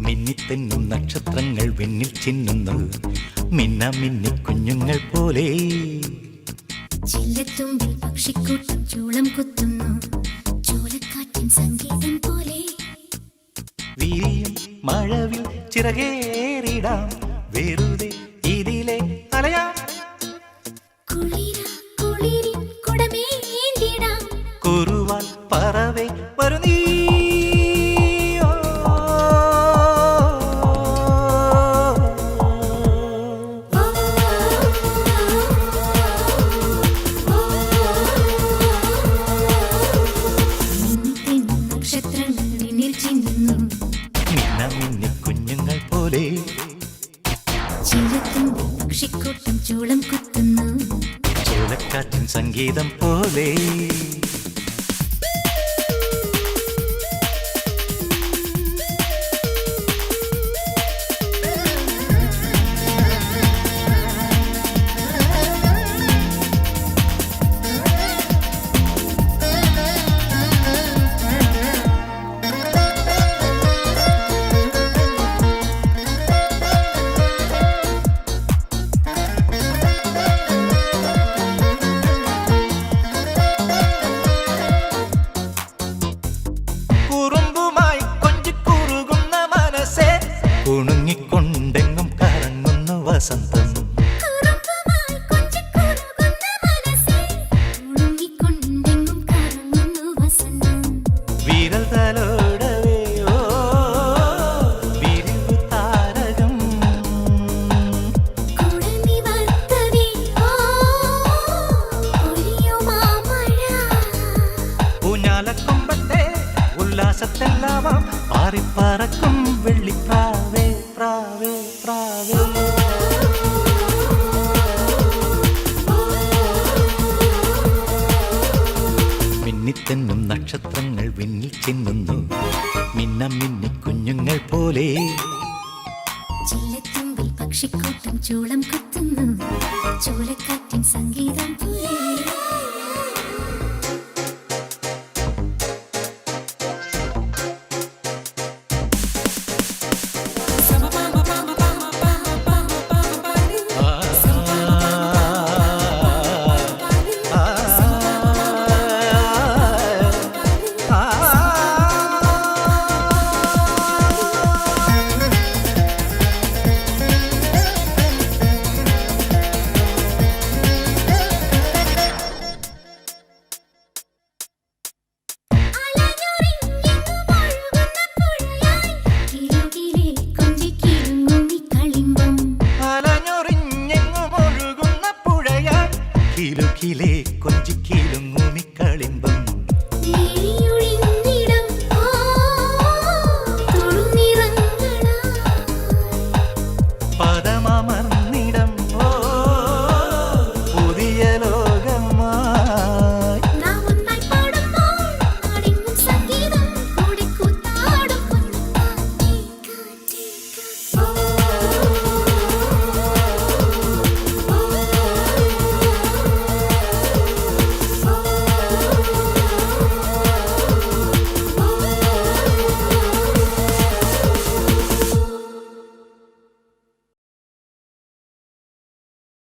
മിന്നിത്തെന്നും നക്ഷത്രങ്ങൾ വെണ്ണിൽ ചിന്നുന്നു, മിന്ന മിന്നി കുഞ്ഞുങ്ങൾ പോലെ. ചില്ലത്തുമ്പിൽ പക്ഷിക്കൂട്ടം ചൂളം കുത്തുന്നു, ചോലക്കാറ്റിൻ സംഗീതം പോലെ. വീരിയും മഴവിൽ ചിറകേറിടാം, വെറുതെ ഇതിലെ അലയാം. കുളിരിൻ കുടമേന്തിടാം, കുറുവാൽ പറവേ വരു നീ. കുഞ്ഞുങ്ങൾ പോലെ. ചില്ലത്തുമ്പിൽ പക്ഷിക്കൂട്ടം ചൂളം കുത്തുന്നു, ചോലക്കാറ്റിൻ സംഗീതം പോലെ. കുണുങ്ങിക്കൊണ്ടെങ്ങും കറങ്ങുന്നു വസന്തം. വിരൽ തലോടവേ ഓ വിരിവു താരകം. ഊഞ്ഞാലക്കൊമ്പത്തെ ഉല്ലാസത്തെല്ലാമാം പാറിപ്പറക്കും വെള്ളിപ്രാവേ പ്രാവേ പ്രാവേ. മിന്നിത്തെന്നും നക്ഷത്രങ്ങൾ വിണ്ണിൽ ചിന്നുന്നു, മിന്ന മിന്നി കുഞ്ഞുങ്ങൾ പോലെ. ചില്ലത്തുമ്പിൽ പക്ഷിക്കൂട്ടം ചൂളം കുത്തുന്നു, ചോലക്കാറ്റിൻ സംഗീതം പോലെ. കിലുകിലേ കൊഞ്ചിക്കിലും കളിമ്പം.